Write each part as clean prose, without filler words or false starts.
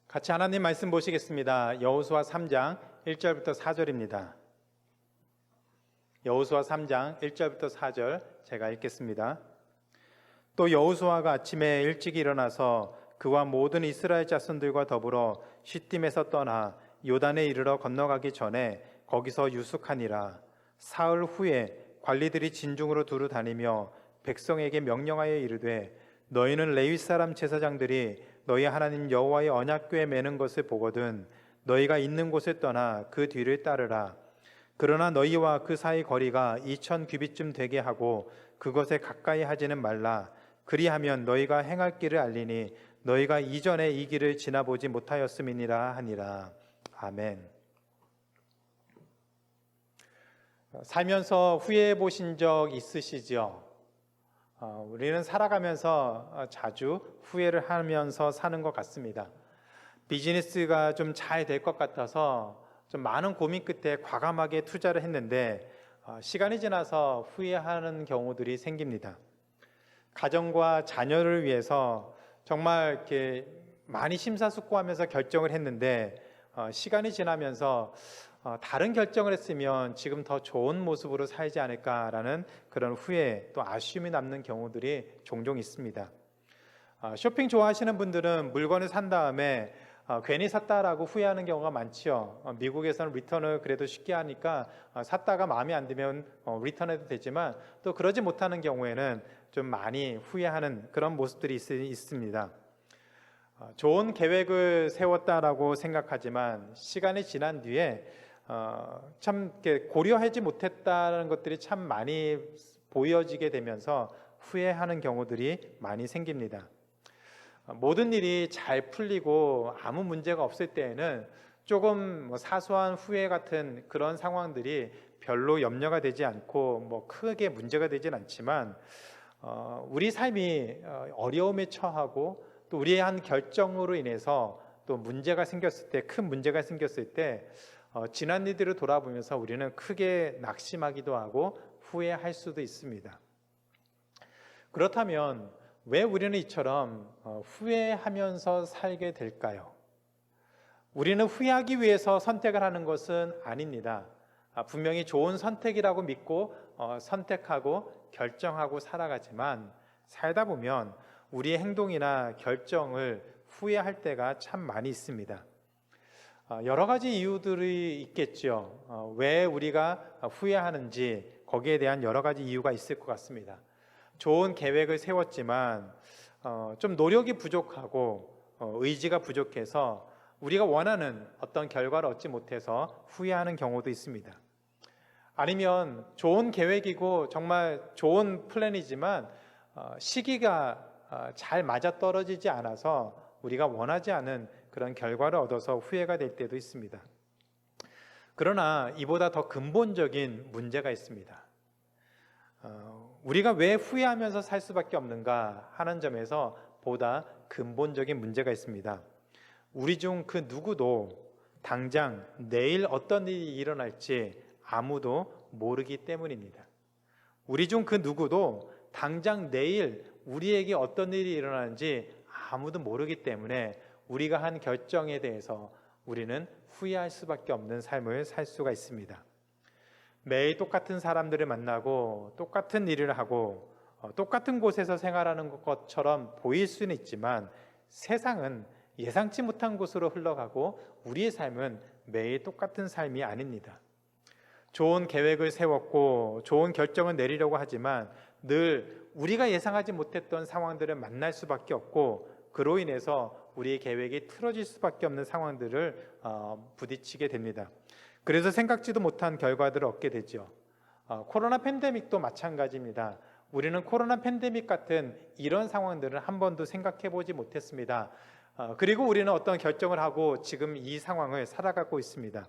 같이 하나님 말씀 보시겠습니다. 여호수아 3장 1절부터 4절입니다. 여호수아 3장 1절부터 4절 제가 읽겠습니다. 또 여호수아가 아침에 일찍 일어나서 그와 모든 이스라엘 자손들과 더불어 쉿딤에서 떠나 요단에 이르러 건너가기 전에 거기서 유숙하니라. 사흘 후에 관리들이 진중으로 두루 다니며 백성에게 명령하여 이르되 너희는 레위 사람 제사장들이 너희 하나님 여호와의 언약궤에 매는 것을 보거든 너희가 있는 곳을 떠나 그 뒤를 따르라. 그러나 너희와 그 사이 거리가 2000규빗쯤 되게 하고 그것에 가까이 하지는 말라. 그리하면 너희가 행할 길을 알리니 너희가 이전에 이 길을 지나보지 못하였음이니라 하니라. 아멘. 살면서 후회해 보신 적 있으시죠? 우리는 살아가면서 자주 후회를 하면서 사는 것 같습니다. 비즈니스가 좀 잘 될 것 같아서 좀 많은 고민 끝에 과감하게 투자를 했는데 시간이 지나서 후회하는 경우들이 생깁니다. 가정과 자녀를 위해서 정말 이렇게 많이 심사숙고하면서 결정을 했는데 시간이 지나면서 다른 결정을 했으면 지금 더 좋은 모습으로 살지 않을까라는 그런 후회 또 아쉬움이 남는 경우들이 종종 있습니다. 쇼핑 좋아하시는 분들은 물건을 산 다음에 괜히 샀다라고 후회하는 경우가 많죠. 미국에서는 리턴을 그래도 쉽게 하니까 샀다가 마음에 안 들면 리턴해도 되지만 또 그러지 못하는 경우에는 좀 많이 후회하는 그런 모습들이 있습니다. 좋은 계획을 세웠다라고 생각하지만 시간이 지난 뒤에 참 고려하지 못했다는 것들이 참 많이 보여지게 되면서 후회하는 경우들이 많이 생깁니다. 모든 일이 잘 풀리고 아무 문제가 없을 때에는 조금 사소한 후회 같은 그런 상황들이 별로 염려가 되지 않고 크게 문제가 되진 않지만 우리 삶이 어려움에 처하고 또 우리의 한 결정으로 인해서 또 문제가 생겼을 때, 큰 문제가 생겼을 때 지난 일들을 돌아보면서 우리는 크게 낙심하기도 하고 후회할 수도 있습니다. 그렇다면 왜 우리는 이처럼 후회하면서 살게 될까요? 우리는 후회하기 위해서 선택을 하는 것은 아닙니다. 분명히 좋은 선택이라고 믿고 선택하고 결정하고 살아가지만 살다 보면 우리의 행동이나 결정을 후회할 때가 참 많이 있습니다. 여러 가지 이유들이 있겠죠. 왜 우리가 후회하는지 거기에 대한 여러 가지 이유가 있을 것 같습니다. 좋은 계획을 세웠지만 좀 노력이 부족하고 의지가 부족해서 우리가 원하는 어떤 결과를 얻지 못해서 후회하는 경우도 있습니다. 아니면 좋은 계획이고 정말 좋은 플랜이지만 시기가 잘 맞아떨어지지 않아서 우리가 원하지 않은 그런 결과를 얻어서 후회가 될 때도 있습니다. 그러나 이보다 더 근본적인 문제가 있습니다. 우리가 왜 후회하면서 살 수밖에 없는가 하는 점에서 보다 근본적인 문제가 있습니다. 우리 중 그 누구도 당장 내일 어떤 일이 일어날지 아무도 모르기 때문입니다. 우리 중 그 누구도 당장 내일 우리에게 어떤 일이 일어나는지 아무도 모르기 때문에 우리가 한 결정에 대해서 우리는 후회할 수밖에 없는 삶을 살 수가 있습니다. 매일 똑같은 사람들을 만나고 똑같은 일을 하고 똑같은 곳에서 생활하는 것처럼 보일 수는 있지만 세상은 예상치 못한 곳으로 흘러가고 우리의 삶은 매일 똑같은 삶이 아닙니다. 좋은 계획을 세웠고 좋은 결정을 내리려고 하지만 늘 우리가 예상하지 못했던 상황들을 만날 수밖에 없고 그로 인해서 우리의 계획이 틀어질 수밖에 없는 상황들을 부딪히게 됩니다. 그래서 생각지도 못한 결과들을 얻게 되죠. 코로나 팬데믹도 마찬가지입니다. 우리는 코로나 팬데믹 같은 이런 상황들을 한 번도 생각해 보지 못했습니다. 그리고 우리는 어떤 결정을 하고 지금 이 상황을 살아가고 있습니다.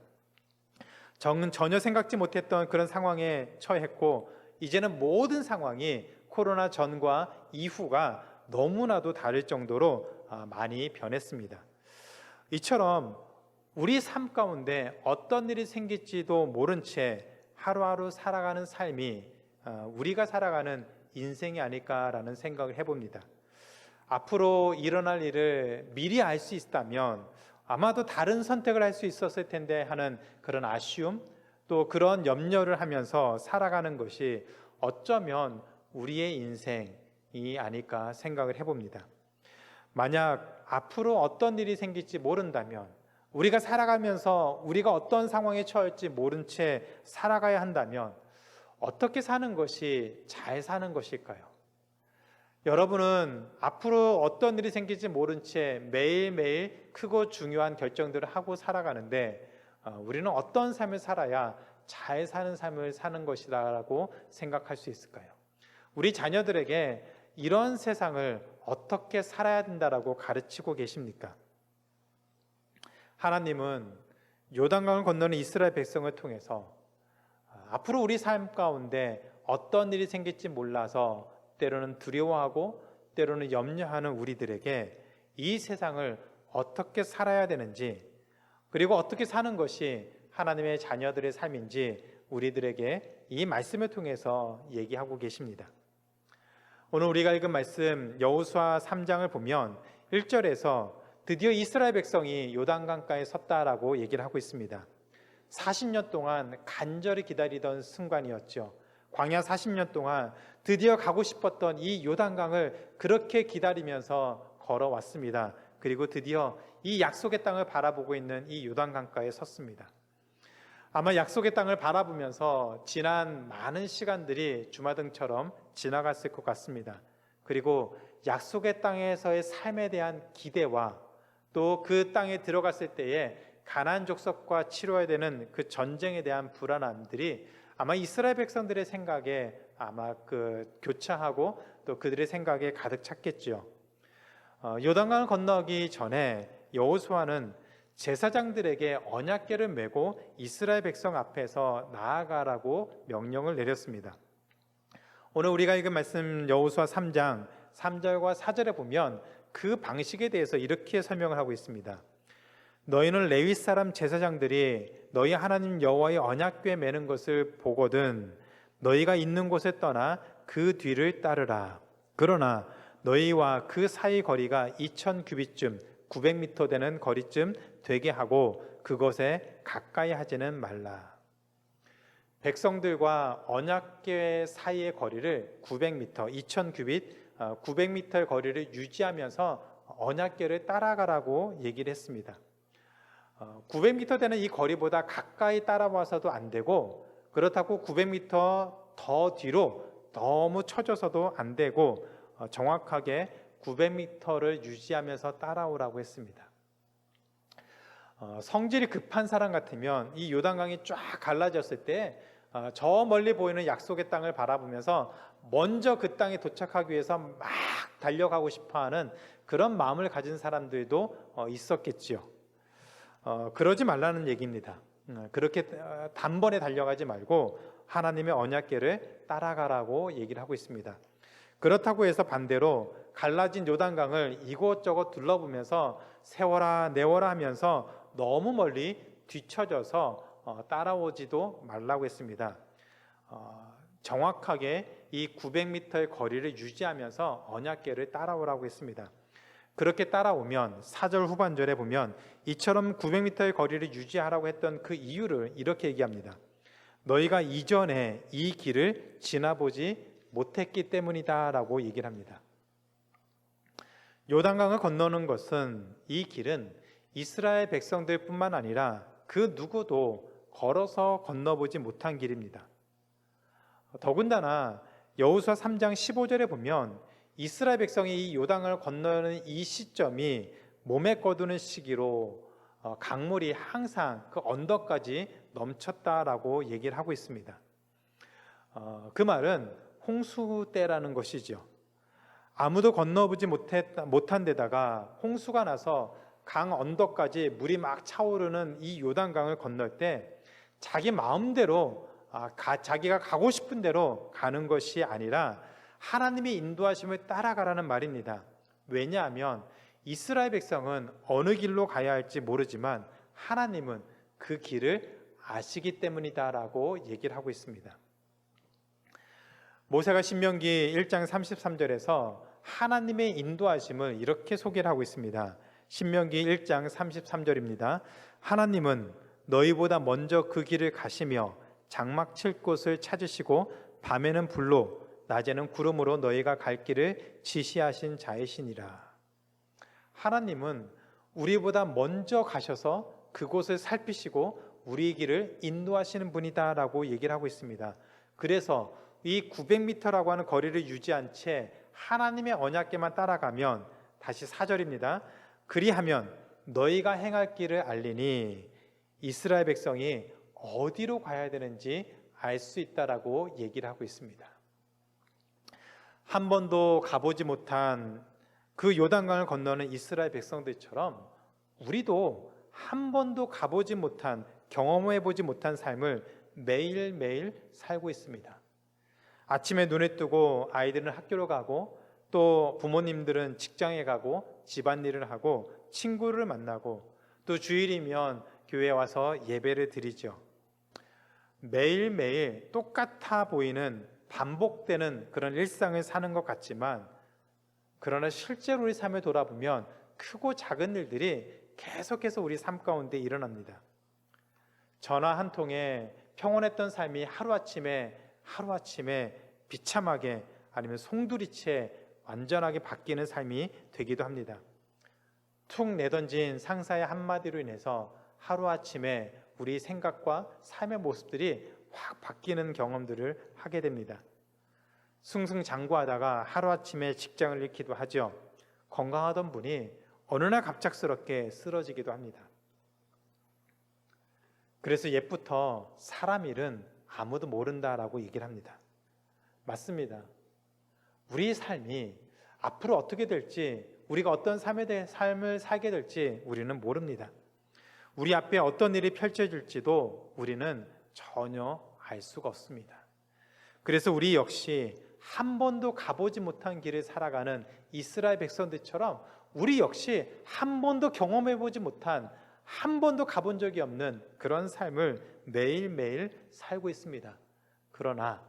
전혀 생각지 못했던 그런 상황에 처했고 이제는 모든 상황이 코로나 전과 이후가 너무나도 다를 정도로 많이 변했습니다. 이처럼 우리 삶 가운데 어떤 일이 생길지도 모른 채 하루하루 살아가는 삶이 우리가 살아가는 인생이 아닐까라는 생각을 해봅니다. 앞으로 일어날 일을 미리 알 수 있다면 아마도 다른 선택을 할 수 있었을 텐데 하는 그런 아쉬움, 또 그런 염려를 하면서 살아가는 것이 어쩌면 우리의 인생이 아닐까 생각을 해봅니다. 만약 앞으로 어떤 일이 생길지 모른다면, 우리가 살아가면서 우리가 어떤 상황에 처할지 모른 채 살아가야 한다면 어떻게 사는 것이 잘 사는 것일까요? 여러분은 앞으로 어떤 일이 생길지 모른 채 매일매일 크고 중요한 결정들을 하고 살아가는데, 우리는 어떤 삶을 살아야 잘 사는 삶을 사는 것이라고 생각할 수 있을까요? 우리 자녀들에게 이런 세상을 어떻게 살아야 된다라고 가르치고 계십니까? 하나님은 요단강을 건너는 이스라엘 백성을 통해서 앞으로 우리 삶 가운데 어떤 일이 생길지 몰라서 때로는 두려워하고 때로는 염려하는 우리들에게 이 세상을 어떻게 살아야 되는지, 그리고 어떻게 사는 것이 하나님의 자녀들의 삶인지 우리들에게 이 말씀을 통해서 얘기하고 계십니다. 오늘 우리가 읽은 말씀 여호수아 3장을 보면 1절에서 드디어 이스라엘 백성이 요단강가에 섰다라고 얘기를 하고 있습니다. 40년 동안 간절히 기다리던 순간이었죠. 광야 40년 동안 드디어 가고 싶었던 이 요단강을 그렇게 기다리면서 걸어왔습니다. 그리고 드디어 이 약속의 땅을 바라보고 있는 이 요단강가에 섰습니다. 아마 약속의 땅을 바라보면서 지난 많은 시간들이 주마등처럼 지나갔을 것 같습니다. 그리고 약속의 땅에서의 삶에 대한 기대와 또 그 땅에 들어갔을 때에 가나안 족속과 치러야 되는 그 전쟁에 대한 불안함들이 아마 이스라엘 백성들의 생각에 아마 교차하고 또 그들의 생각에 가득 찼겠죠. 요단강을 건너기 전에 여호수아는 제사장들에게 언약궤를 메고 이스라엘 백성 앞에서 나아가라고 명령을 내렸습니다. 오늘 우리가 읽은 말씀 여호수아 3장 3절과 4절에 보면 그 방식에 대해서 이렇게 설명을 하고 있습니다. 너희는 레위 사람 제사장들이 너희 하나님 여호와의 언약궤 매는 것을 보거든 너희가 있는 곳에 떠나 그 뒤를 따르라. 그러나 너희와 그 사이 거리가 2000규빗쯤 900m 되는 거리쯤 되게 하고 그것에 가까이 하지는 말라. 백성들과 언약궤 사이의 거리를 900m, 2000규빗 900m의 거리를 유지하면서 언약궤를 따라가라고 얘기를 했습니다. 900m 되는 이 거리보다 가까이 따라와서도 안 되고, 그렇다고 900m 더 뒤로 너무 쳐져서도 안 되고, 정확하게 900m를 유지하면서 따라오라고 했습니다. 성질이 급한 사람 같으면 이 요단강이 쫙 갈라졌을 때 저 멀리 보이는 약속의 땅을 바라보면서 먼저 그 땅에 도착하기 위해서 막 달려가고 싶어하는 그런 마음을 가진 사람들도 있었겠지요. 그러지 말라는 얘기입니다. 그렇게 단번에 달려가지 말고 하나님의 언약궤를 따라가라고 얘기를 하고 있습니다. 그렇다고 해서 반대로 갈라진 요단강을 이곳저곳 둘러보면서 세워라 내워라 하면서 너무 멀리 뒤처져서 따라오지도 말라고 했습니다. 정확하게 이 900m의 거리를 유지하면서 언약궤를 따라오라고 했습니다. 그렇게 따라오면 4절 후반절에 보면 이처럼 900m의 거리를 유지하라고 했던 그 이유를 이렇게 얘기합니다. 너희가 이전에 이 길을 지나보지 못했기 때문이다 라고 얘기를 합니다. 요단강을 건너는 것은, 이 길은 이스라엘 백성들 뿐만 아니라 그 누구도 걸어서 건너보지 못한 길입니다. 더군다나 여호수아 3장 15절에 보면 이스라엘 백성이 이 요단강을 건너는 이 시점이 몸에 거두는 시기로 강물이 항상 그 언덕까지 넘쳤다라고 얘기를 하고 있습니다. 그 말은 홍수 때라는 것이죠. 아무도 건너보지 못한 데다가 홍수가 나서 강 언덕까지 물이 막 차오르는 이 요단강을 건널 때 자기 마음대로 자기가 가고 싶은 대로 가는 것이 아니라 하나님의 인도하심을 따라가라는 말입니다. 왜냐하면 이스라엘 백성은 어느 길로 가야 할지 모르지만 하나님은 그 길을 아시기 때문이다라고 얘기를 하고 있습니다. 모세가 신명기 1장 33절에서 하나님의 인도하심을 이렇게 소개를 하고 있습니다. 신명기 1장 33절입니다. 하나님은 너희보다 먼저 그 길을 가시며 장막 칠 곳을 찾으시고 밤에는 불로 낮에는 구름으로 너희가 갈 길을 지시하신 자이시니라. 하나님은 우리보다 먼저 가셔서 그곳을 살피시고 우리 길을 인도하시는 분이다라고 얘기를 하고 있습니다. 그래서 이 900m라고 하는 거리를 유지한 채 하나님의 언약궤만 따라가면, 다시 4절입니다. 그리하면 너희가 행할 길을 알리니 이스라엘 백성이 어디로 가야 되는지 알 수 있다라고 얘기를 하고 있습니다. 한 번도 가보지 못한 그 요단강을 건너는 이스라엘 백성들처럼 우리도 한 번도 가보지 못한, 경험해보지 못한 삶을 매일매일 살고 있습니다. 아침에 눈에 뜨고 아이들은 학교로 가고, 또 부모님들은 직장에 가고, 집안일을 하고, 친구를 만나고, 또 주일이면 교회에 와서 예배를 드리죠. 매일매일 똑같아 보이는, 반복되는 그런 일상을 사는 것 같지만, 그러나 실제로 우리 삶을 돌아보면 크고 작은 일들이 계속해서 우리 삶 가운데 일어납니다. 전화 한 통에 평온했던 삶이 하루아침에 비참하게, 아니면 송두리째 완전하게 바뀌는 삶이 되기도 합니다. 툭 내던진 상사의 한마디로 인해서 하루아침에 우리 생각과 삶의 모습들이 확 바뀌는 경험들을 하게 됩니다. 승승장구하다가 하루아침에 직장을 잃기도 하죠. 건강하던 분이 어느 날 갑작스럽게 쓰러지기도 합니다. 그래서 옛부터 사람 일은 아무도 모른다라고 얘기를 합니다. 맞습니다. 우리 삶이 앞으로 어떻게 될지, 우리가 어떤 삶을 살게 될지 우리는 모릅니다. 우리 앞에 어떤 일이 펼쳐질지도 우리는 전혀 알 수가 없습니다. 그래서 우리 역시 한 번도 가보지 못한 길을 살아가는 이스라엘 백성들처럼 우리 역시 한 번도 경험해보지 못한, 한 번도 가본 적이 없는 그런 삶을 매일매일 살고 있습니다. 그러나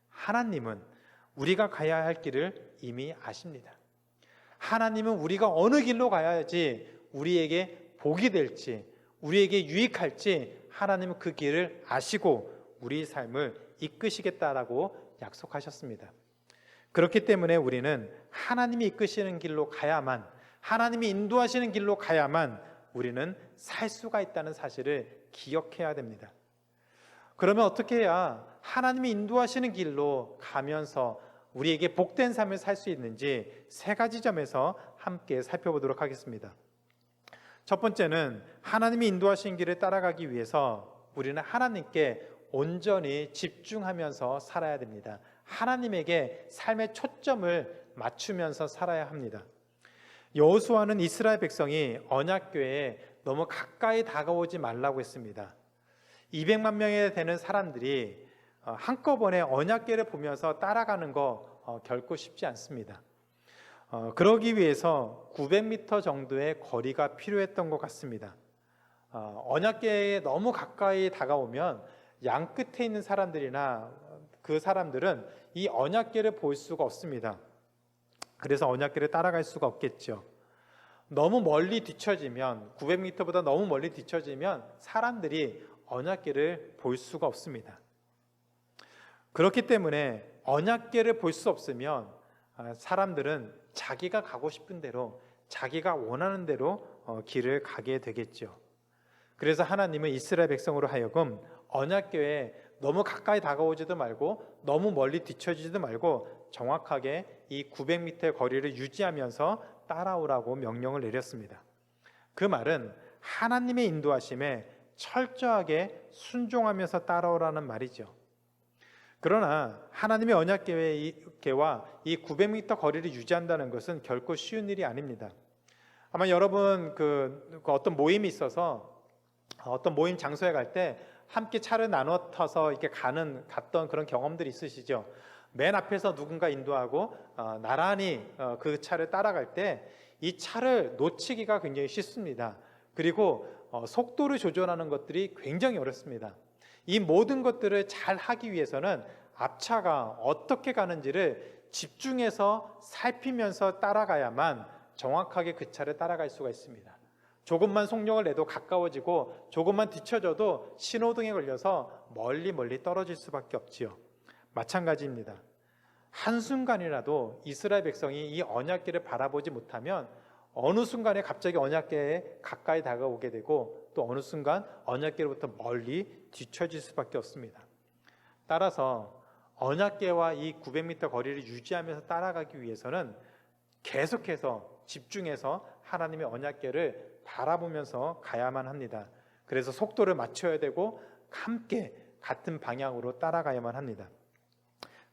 하나님은 우리가 가야 할 길을 이미 아십니다. 하나님은 우리가 어느 길로 가야지 우리에게 복이 될지, 우리에게 유익할지 하나님은 그 길을 아시고 우리 삶을 이끄시겠다라고 약속하셨습니다. 그렇기 때문에 우리는 하나님이 이끄시는 길로 가야만, 하나님이 인도하시는 길로 가야만 우리는 살 수가 있다는 사실을 기억해야 됩니다. 그러면 어떻게 해야 하나님이 인도하시는 길로 가면서 우리에게 복된 삶을 살 수 있는지 세 가지 점에서 함께 살펴보도록 하겠습니다. 첫 번째는 하나님이 인도하신 길을 따라가기 위해서 우리는 하나님께 온전히 집중하면서 살아야 됩니다. 하나님에게 삶의 초점을 맞추면서 살아야 합니다. 여호수아는 이스라엘 백성이 언약궤에 너무 가까이 다가오지 말라고 했습니다. 200만 명에 되는 사람들이 한꺼번에 언약궤를 보면서 따라가는 거 결코 쉽지 않습니다. 그러기 위해서 900m 정도의 거리가 필요했던 것 같습니다. 언약궤에 너무 가까이 다가오면 양 끝에 있는 사람들이나 그 사람들은 이 언약궤를 볼 수가 없습니다. 그래서 언약궤를 따라갈 수가 없겠죠. 너무 멀리 뒤처지면, 900m보다 너무 멀리 뒤처지면 사람들이 언약궤를 볼 수가 없습니다. 그렇기 때문에 언약궤를 볼 수 없으면 사람들은 자기가 가고 싶은 대로, 자기가 원하는 대로 길을 가게 되겠죠. 그래서 하나님은 이스라엘 백성으로 하여금 언약궤에 너무 가까이 다가오지도 말고 너무 멀리 뒤처지지도 말고 정확하게 이 900m의 거리를 유지하면서 따라오라고 명령을 내렸습니다. 그 말은 하나님의 인도하심에 철저하게 순종하면서 따라오라는 말이죠. 그러나 하나님의 언약궤와 이 900m 거리를 유지한다는 것은 결코 쉬운 일이 아닙니다. 아마 여러분 그 어떤 모임이 있어서 어떤 모임 장소에 갈 때 함께 차를 나눠 타서 이렇게 갔던 그런 경험들이 있으시죠? 맨 앞에서 누군가 인도하고 나란히 그 차를 따라갈 때 이 차를 놓치기가 굉장히 쉽습니다. 그리고 속도를 조절하는 것들이 굉장히 어렵습니다. 이 모든 것들을 잘 하기 위해서는 앞차가 어떻게 가는지를 집중해서 살피면서 따라가야만 정확하게 그 차를 따라갈 수가 있습니다. 조금만 속력을 내도 가까워지고 조금만 뒤쳐져도 신호등에 걸려서 멀리 떨어질 수밖에 없지요. 마찬가지입니다. 한순간이라도 이스라엘 백성이 이 언약궤를 바라보지 못하면 어느 순간에 갑자기 언약궤에 가까이 다가오게 되고 또 어느 순간 언약궤로부터 멀리 뒤처질 수밖에 없습니다. 따라서 언약궤와 이 900m 거리를 유지하면서 따라가기 위해서는 계속해서 집중해서 하나님의 언약궤를 바라보면서 가야만 합니다. 그래서 속도를 맞춰야 되고 함께 같은 방향으로 따라가야만 합니다.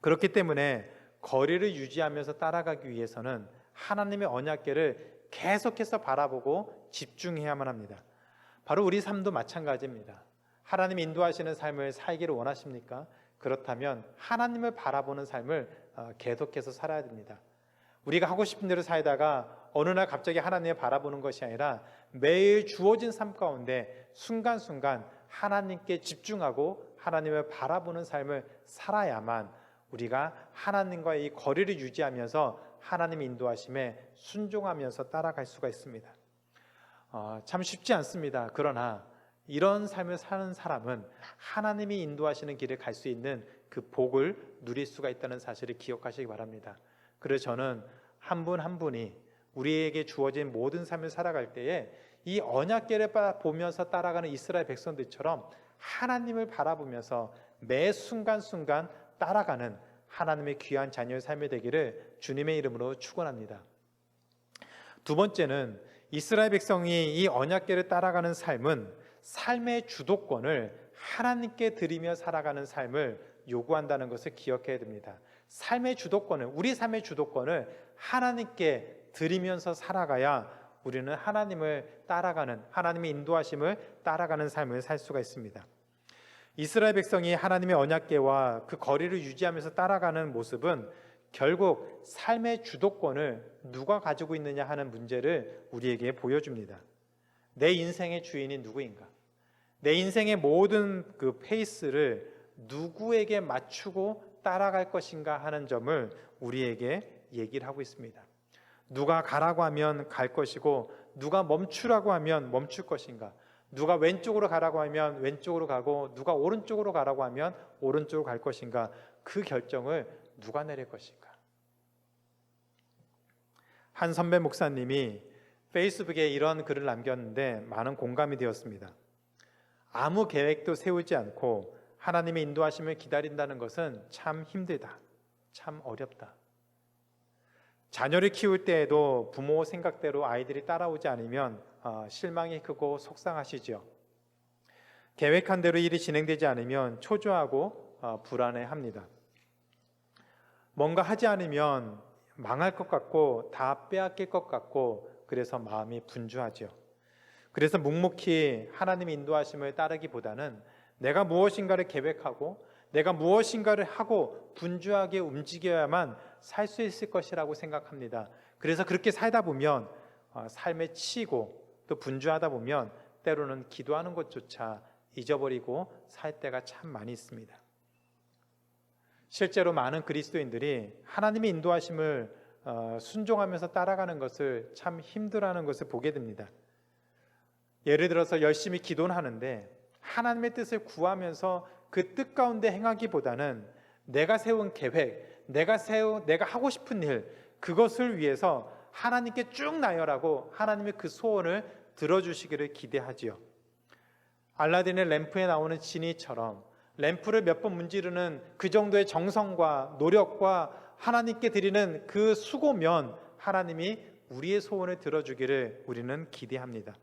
그렇기 때문에 거리를 유지하면서 따라가기 위해서는 하나님의 언약궤를 계속해서 바라보고 집중해야만 합니다. 바로 우리 삶도 마찬가지입니다. 하나님 인도하시는 삶을 살기를 원하십니까? 그렇다면 하나님을 바라보는 삶을 계속해서 살아야 됩니다. 우리가 하고 싶은 대로 살다가 어느 날 갑자기 하나님을 바라보는 것이 아니라 매일 주어진 삶 가운데 순간순간 하나님께 집중하고 하나님을 바라보는 삶을 살아야만 우리가 하나님과의 이 거리를 유지하면서 하나님 인도하심에 순종하면서 따라갈 수가 있습니다. 참 쉽지 않습니다. 그러나 이런 삶을 사는 사람은 하나님이 인도하시는 길을 갈 수 있는 그 복을 누릴 수가 있다는 사실을 기억하시기 바랍니다. 그래서 저는 한 분 한 분이 우리에게 주어진 모든 삶을 살아갈 때에 이 언약궤를 보면서 따라가는 이스라엘 백성들처럼 하나님을 바라보면서 매 순간순간 따라가는 하나님의 귀한 자녀의 삶이 되기를 주님의 이름으로 축원합니다. 두 번째는 이스라엘 백성이 이 언약궤를 따라가는 삶은 삶의 주도권을 하나님께 드리며 살아가는 삶을 요구한다는 것을 기억해야 됩니다. 삶의 주도권을, 우리 삶의 주도권을 하나님께 드리면서 살아가야 우리는 하나님을 따라가는, 하나님의 인도하심을 따라가는 삶을 살 수가 있습니다. 이스라엘 백성이 하나님의 언약궤와 그 거리를 유지하면서 따라가는 모습은 결국 삶의 주도권을 누가 가지고 있느냐 하는 문제를 우리에게 보여줍니다. 내 인생의 주인이 누구인가? 내 인생의 모든 그 페이스를 누구에게 맞추고 따라갈 것인가 하는 점을 우리에게 얘기를 하고 있습니다. 누가 가라고 하면 갈 것이고 누가 멈추라고 하면 멈출 것인가? 누가 왼쪽으로 가라고 하면 왼쪽으로 가고 누가 오른쪽으로 가라고 하면 오른쪽으로 갈 것인가? 그 결정을 누가 내릴 것인가? 한 선배 목사님이 페이스북에 이런 글을 남겼는데 많은 공감이 되었습니다. 아무 계획도 세우지 않고 하나님의 인도하심을 기다린다는 것은 참 힘들다. 참 어렵다. 자녀를 키울 때에도 부모 생각대로 아이들이 따라오지 않으면 실망이 크고 속상하시죠. 계획한 대로 일이 진행되지 않으면 초조하고 불안해합니다. 뭔가 하지 않으면 망할 것 같고 다 빼앗길 것 같고 그래서 마음이 분주하죠. 그래서 묵묵히 하나님의 인도하심을 따르기보다는 내가 무엇인가를 계획하고 내가 무엇인가를 하고 분주하게 움직여야만 살 수 있을 것이라고 생각합니다. 그래서 그렇게 살다 보면 삶에 치이고 또 분주하다 보면 때로는 기도하는 것조차 잊어버리고 살 때가 참 많이 있습니다. 실제로 많은 그리스도인들이 하나님의 인도하심을 순종하면서 따라가는 것을 참 힘들어하는 것을 보게 됩니다. 예를 들어서 열심히 기도는 하는데 하나님의 뜻을 구하면서 그 뜻 가운데 행하기보다는 내가 세운 계획, 내가 하고 싶은 일, 그것을 위해서 하나님께 쭉 나열하고 하나님의 그 소원을 들어주시기를 기대하지요. 알라딘의 램프에 나오는 지니처럼 램프를 몇 번 문지르는 그 정도의 정성과 노력과 하나님께 드리는 그 수고면 하나님이 우리의 소원을 들어주기를 우리는 기대합니다.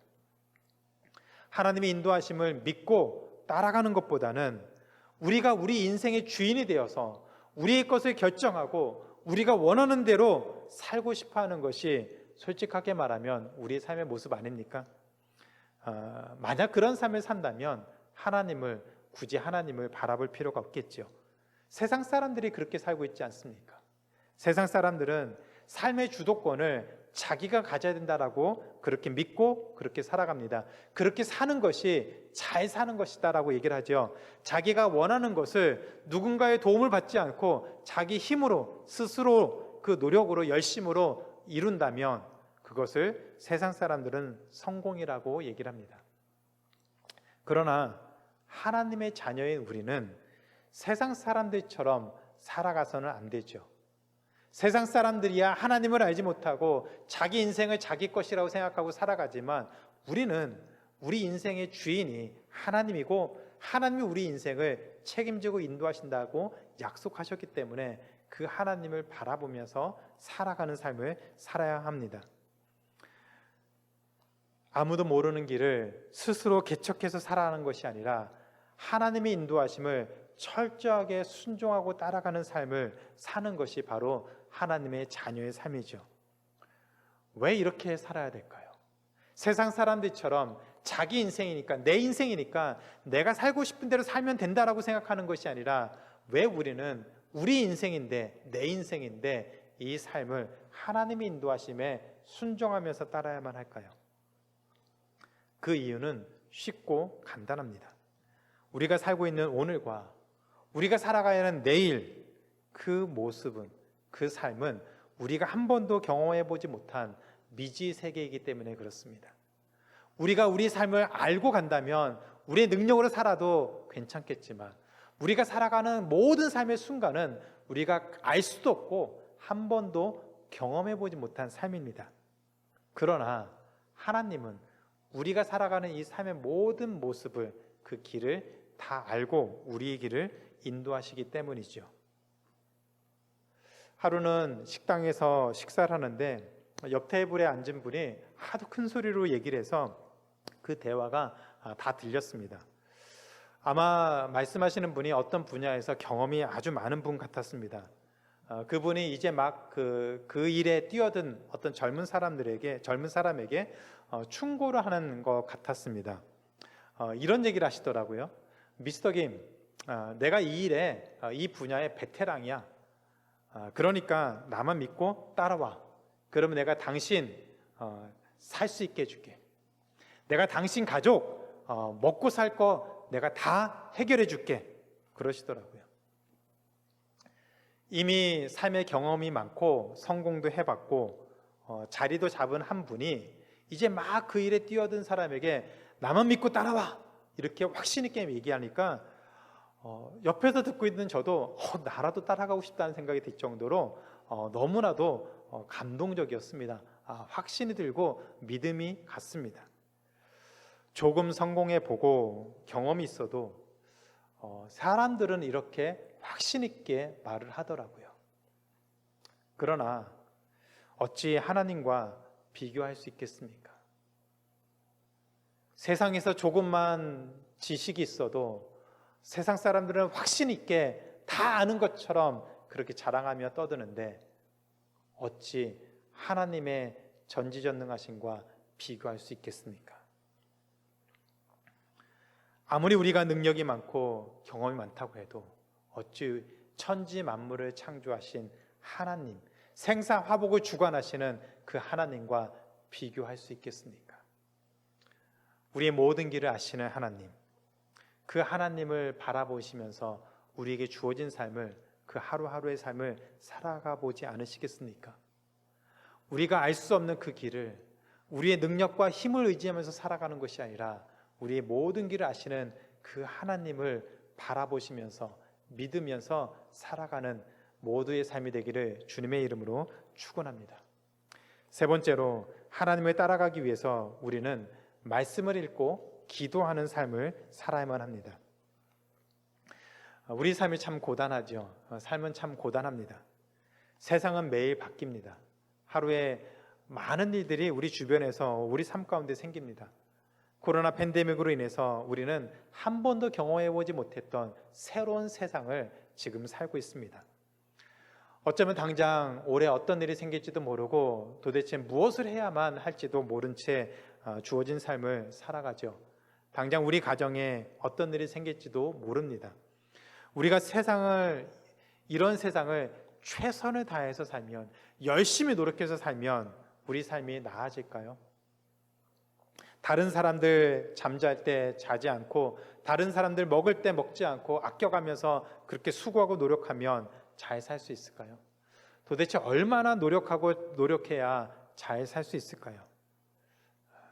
하나님의 인도하심을 믿고 따라가는 것보다는 우리가 우리 인생의 주인이 되어서 우리의 것을 결정하고 우리가 원하는 대로 살고 싶어하는 것이 솔직하게 말하면 우리의 삶의 모습 아닙니까? 만약 그런 삶을 산다면 굳이 하나님을 바라볼 필요가 없겠죠. 세상 사람들이 그렇게 살고 있지 않습니까? 세상 사람들은 삶의 주도권을 자기가 가져야 된다라고 그렇게 믿고 그렇게 살아갑니다. 그렇게 사는 것이 잘 사는 것이다라고 얘기를 하죠. 자기가 원하는 것을 누군가의 도움을 받지 않고 자기 힘으로 스스로 그 노력으로 열심으로 이룬다면 그것을 세상 사람들은 성공이라고 얘기를 합니다. 그러나 하나님의 자녀인 우리는 세상 사람들처럼 살아가서는 안 되죠. 세상 사람들이야 하나님을 알지 못하고 자기 인생을 자기 것이라고 생각하고 살아가지만 우리는 우리 인생의 주인이 하나님이고 하나님이 우리 인생을 책임지고 인도하신다고 약속하셨기 때문에 그 하나님을 바라보면서 살아가는 삶을 살아야 합니다. 아무도 모르는 길을 스스로 개척해서 살아가는 것이 아니라 하나님의 인도하심을 철저하게 순종하고 따라가는 삶을 사는 것이 바로 하나님의 자녀의 삶이죠. 왜 이렇게 살아야 될까요? 세상 사람들처럼 자기 인생이니까, 내 인생이니까 내가 살고 싶은 대로 살면 된다라고 생각하는 것이 아니라 왜 우리는 우리 인생인데, 내 인생인데 이 삶을 하나님의 인도하심에 순종하면서 따라야만 할까요? 그 이유는 쉽고 간단합니다. 우리가 살고 있는 오늘과 우리가 살아가야 하는 내일, 그 모습은, 그 삶은 우리가 한 번도 경험해 보지 못한 미지의 세계이기 때문에 그렇습니다. 우리가 우리 삶을 알고 간다면 우리의 능력으로 살아도 괜찮겠지만 우리가 살아가는 모든 삶의 순간은 우리가 알 수도 없고 한 번도 경험해 보지 못한 삶입니다. 그러나 하나님은 우리가 살아가는 이 삶의 모든 모습을, 그 길을 다 알고 우리의 길을 인도하시기 때문이죠. 하루는 식당에서 식사를 하는데 옆 테이블에 앉은 분이 하도 큰 소리로 얘기를 해서 그 대화가 다 들렸습니다. 아마 말씀하시는 분이 어떤 분야에서 경험이 아주 많은 분 같았습니다. 그분이 이제 막 그 일에 뛰어든 어떤 젊은 사람에게 충고를 하는 것 같았습니다. 이런 얘기를 하시더라고요. 미스터 김, 내가 이 일에, 이 분야의 베테랑이야. 그러니까 나만 믿고 따라와. 그러면 내가 당신 살 수 있게 해줄게. 내가 당신 가족 먹고 살 거 내가 다 해결해 줄게. 그러시더라고요. 이미 삶의 경험이 많고 성공도 해봤고 자리도 잡은 한 분이 이제 막 그 일에 뛰어든 사람에게 나만 믿고 따라와 이렇게 확신 있게 얘기하니까 옆에서 듣고 있는 저도 나라도 따라가고 싶다는 생각이 들 정도로 너무나도 감동적이었습니다. 확신이 들고 믿음이 갔습니다. 조금 성공해 보고 경험이 있어도 사람들은 이렇게 확신 있게 말을 하더라고요. 그러나 어찌 하나님과 비교할 수 있겠습니까? 세상에서 조금만 지식이 있어도 세상 사람들은 확신 있게 다 아는 것처럼 그렇게 자랑하며 떠드는데 어찌 하나님의 전지전능하심과 비교할 수 있겠습니까? 아무리 우리가 능력이 많고 경험이 많다고 해도 어찌 천지 만물을 창조하신 하나님, 생사화복을 주관하시는 그 하나님과 비교할 수 있겠습니까? 우리의 모든 길을 아시는 하나님, 그 하나님을 바라보시면서 우리에게 주어진 삶을, 그 하루하루의 삶을 살아가 보지 않으시겠습니까? 우리가 알 수 없는 그 길을 우리의 능력과 힘을 의지하면서 살아가는 것이 아니라 우리의 모든 길을 아시는 그 하나님을 바라보시면서 믿으면서 살아가는 모두의 삶이 되기를 주님의 이름으로 축원합니다. 세 번째로 하나님을 따라가기 위해서 우리는 말씀을 읽고 기도하는 삶을 살아야만 합니다. 우리 삶이 참 고단하죠. 삶은 참 고단합니다. 세상은 매일 바뀝니다. 하루에 많은 일들이 우리 주변에서 우리 삶 가운데 생깁니다. 코로나 팬데믹으로 인해서 우리는 한 번도 경험해보지 못했던 새로운 세상을 지금 살고 있습니다. 어쩌면 당장 올해 어떤 일이 생길지도 모르고 도대체 무엇을 해야만 할지도 모른 채 주어진 삶을 살아가죠. 당장 우리 가정에 어떤 일이 생길지도 모릅니다. 우리가 이런 세상을 최선을 다해서 살면, 열심히 노력해서 살면 우리 삶이 나아질까요? 다른 사람들 잠잘 때 자지 않고 다른 사람들 먹을 때 먹지 않고 아껴가면서 그렇게 수고하고 노력하면 잘 살 수 있을까요? 도대체 얼마나 노력해야 잘 살 수 있을까요?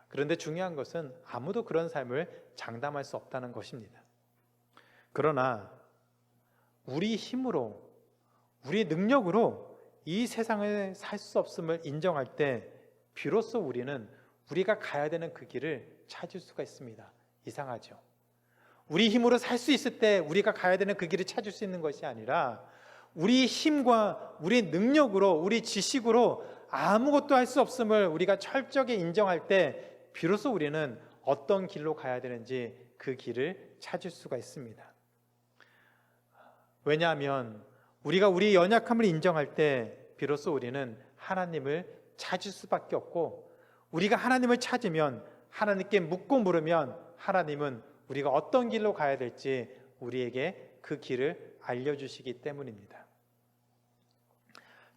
그런데 중요한 것은 아무도 그런 삶을 장담할 수 없다는 것입니다. 그러나 우리 힘으로, 우리 능력으로 이 세상을 살 수 없음을 인정할 때 비로소 우리는 우리가 가야 되는 그 길을 찾을 수가 있습니다. 이상하죠? 우리 힘으로 살 수 있을 때 우리가 가야 되는 그 길을 찾을 수 있는 것이 아니라 우리 힘과 우리 능력으로, 우리 지식으로 아무것도 할 수 없음을 우리가 철저하게 인정할 때 비로소 우리는 어떤 길로 가야 되는지 그 길을 찾을 수가 있습니다. 왜냐하면 우리가 우리 연약함을 인정할 때 비로소 우리는 하나님을 찾을 수밖에 없고, 우리가 하나님을 찾으면, 하나님께 묻고 물으면 하나님은 우리가 어떤 길로 가야 될지 우리에게 그 길을 알려주시기 때문입니다.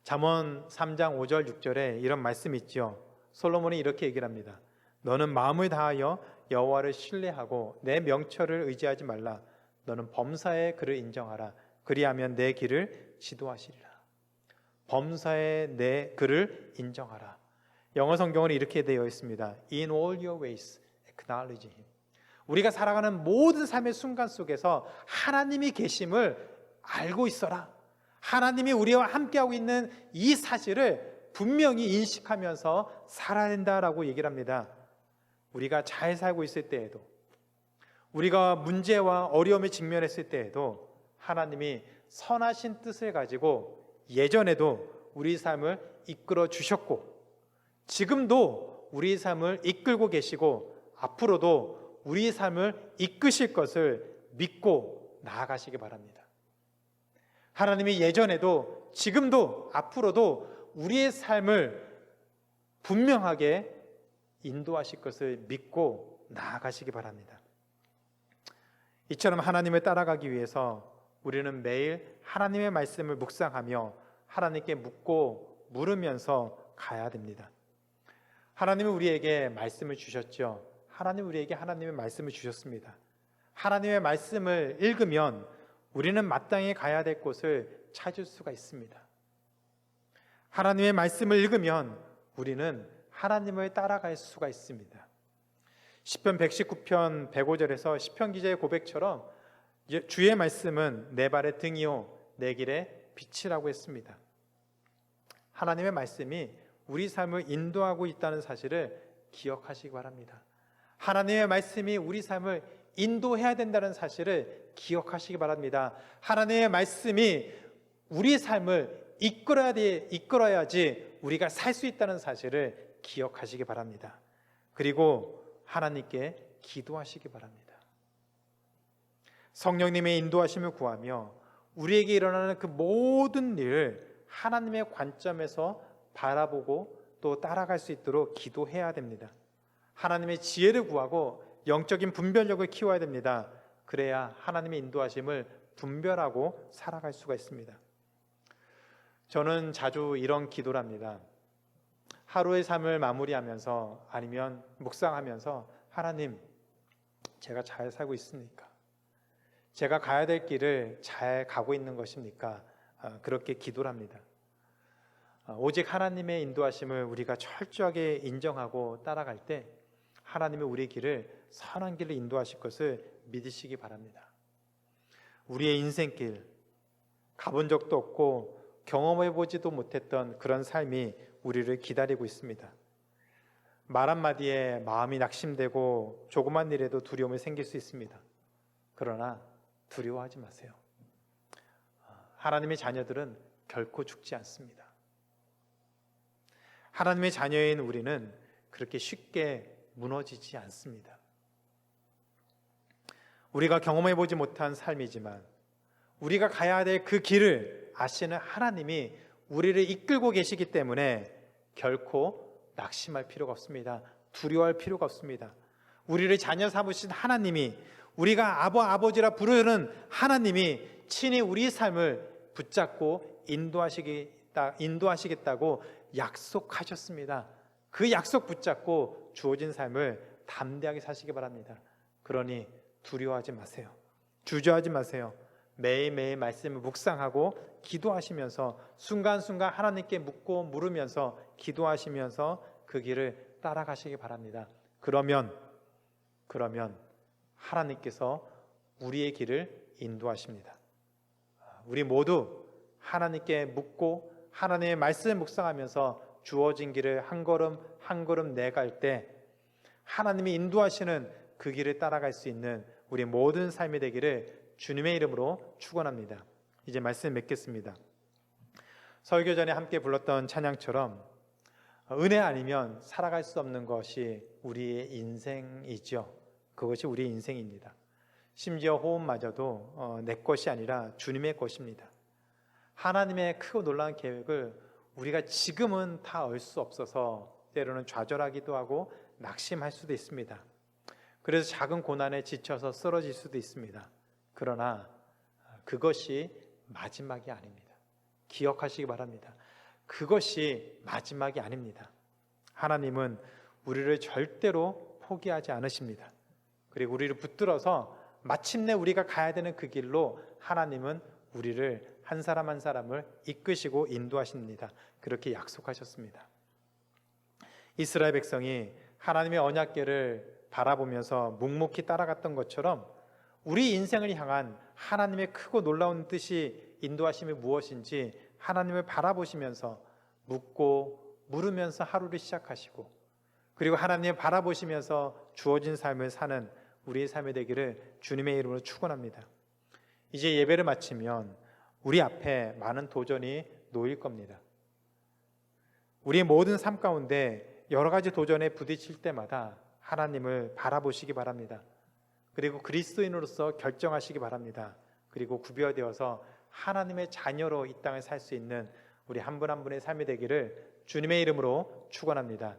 잠언 3장 5절 6절에 이런 말씀이 있죠. 솔로몬이 이렇게 얘기를 합니다. 너는 마음을 다하여 여호와를 신뢰하고 내 명철을 의지하지 말라. 너는 범사에 그를 인정하라. 그리하면 내 길을 지도하시리라. 범사에 내 그를 인정하라. 영어 성경은 이렇게 되어 있습니다. In all your ways acknowledge him. 우리가 살아가는 모든 삶의 순간 속에서 하나님이 계심을 알고 있어라. 하나님이 우리와 함께하고 있는 이 사실을 분명히 인식하면서 살아야 된다라고 얘기를 합니다. 우리가 잘 살고 있을 때에도, 우리가 문제와 어려움에 직면했을 때에도 하나님이 선하신 뜻을 가지고 예전에도 우리 삶을 이끌어 주셨고, 지금도 우리 삶을 이끌고 계시고, 앞으로도 우리 삶을 이끄실 것을 믿고 나아가시기 바랍니다. 하나님이 예전에도 지금도 앞으로도 우리의 삶을 분명하게 인도하실 것을 믿고 나아가시기 바랍니다. 이처럼 하나님을 따라가기 위해서 우리는 매일 하나님의 말씀을 묵상하며 하나님께 묻고 물으면서 가야 됩니다. 하나님은 우리에게 말씀을 주셨죠. 하나님은 우리에게 하나님의 말씀을 주셨습니다. 하나님의 말씀을 읽으면 우리는 마땅히 가야 될 곳을 찾을 수가 있습니다. 하나님의 말씀을 읽으면 우리는 하나님을 따라갈 수가 있습니다. 시편 119편 105절에서 시편 기자의 고백처럼 주의 말씀은 내 발의 등이요 내 길의 빛이라고 했습니다. 하나님의 말씀이 우리 삶을 인도하고 있다는 사실을 기억하시기 바랍니다. 하나님의 말씀이 우리 삶을 인도해야 된다는 사실을 기억하시기 바랍니다. 하나님의 말씀이 우리 삶을 이끌어야지 우리가 살 수 있다는 사실을 기억하시기 바랍니다. 그리고 하나님께 기도하시기 바랍니다. 성령님의 인도하심을 구하며 우리에게 일어나는 그 모든 일을 하나님의 관점에서 바라보고 또 따라갈 수 있도록 기도해야 됩니다. 하나님의 지혜를 구하고 영적인 분별력을 키워야 됩니다. 그래야 하나님의 인도하심을 분별하고 살아갈 수가 있습니다. 저는 자주 이런 기도를 합니다. 하루의 삶을 마무리하면서 아니면 묵상하면서 하나님, 제가 잘 살고 있습니까? 제가 가야 될 길을 잘 가고 있는 것입니까? 그렇게 기도를 합니다. 오직 하나님의 인도하심을 우리가 철저하게 인정하고 따라갈 때 하나님이 우리의 길을 선한 길로 인도하실 것을 믿으시기 바랍니다. 우리의 인생길, 가본 적도 없고 경험해보지도 못했던 그런 삶이 우리를 기다리고 있습니다. 말 한마디에 마음이 낙심되고 조그만 일에도 두려움이 생길 수 있습니다. 그러나 두려워하지 마세요. 하나님의 자녀들은 결코 죽지 않습니다. 하나님의 자녀인 우리는 그렇게 쉽게 무너지지 않습니다. 우리가 경험해보지 못한 삶이지만 우리가 가야 될 그 길을 아시는 하나님이 우리를 이끌고 계시기 때문에 결코 낙심할 필요가 없습니다. 두려워할 필요가 없습니다. 우리를 자녀 삼으신 하나님이, 우리가 아버지라 부르는 하나님이 친히 우리 삶을 붙잡고 인도하시겠다고 약속하셨습니다. 그 약속 붙잡고 주어진 삶을 담대하게 사시기 바랍니다. 그러니 두려워하지 마세요. 주저하지 마세요. 매일매일 말씀을 묵상하고 기도하시면서 순간순간 하나님께 묻고 물으면서 기도하시면서 그 길을 따라가시기 바랍니다. 그러면 하나님께서 우리의 길을 인도하십니다. 우리 모두 하나님께 묻고 하나님의 말씀을 묵상하면서 주어진 길을 한 걸음 한 걸음 내갈 때 하나님이 인도하시는 그 길을 따라갈 수 있는 우리 모든 삶이 되기를 주님의 이름으로 축원합니다. 이제 말씀 맺겠습니다. 설교 전에 함께 불렀던 찬양처럼 은혜 아니면 살아갈 수 없는 것이 우리의 인생이죠. 그것이 우리의 인생입니다. 심지어 호흡마저도 내 것이 아니라 주님의 것입니다. 하나님의 크고 놀라운 계획을 우리가 지금은 다 알 수 없어서 때로는 좌절하기도 하고 낙심할 수도 있습니다. 그래서 작은 고난에 지쳐서 쓰러질 수도 있습니다. 그러나 그것이 마지막이 아닙니다. 기억하시기 바랍니다. 그것이 마지막이 아닙니다. 하나님은 우리를 절대로 포기하지 않으십니다. 그리고 우리를 붙들어서 마침내 우리가 가야 되는 그 길로 하나님은 우리를 한 사람 한 사람을 이끄시고 인도하십니다. 그렇게 약속하셨습니다. 이스라엘 백성이 하나님의 언약궤를 바라보면서 묵묵히 따라갔던 것처럼 우리 인생을 향한 하나님의 크고 놀라운 뜻이 인도하심이 무엇인지 하나님을 바라보시면서 묻고 물으면서 하루를 시작하시고 그리고 하나님을 바라보시면서 주어진 삶을 사는 우리의 삶이 되기를 주님의 이름으로 축원합니다. 이제 예배를 마치면 우리 앞에 많은 도전이 놓일 겁니다. 우리의 모든 삶 가운데 여러 가지 도전에 부딪힐 때마다 하나님을 바라보시기 바랍니다. 그리고 그리스도인으로서 결정하시기 바랍니다. 그리고 구별되어서 하나님의 자녀로 이 땅을 살 수 있는 우리 한 분 한 분의 삶이 되기를 주님의 이름으로 축원합니다.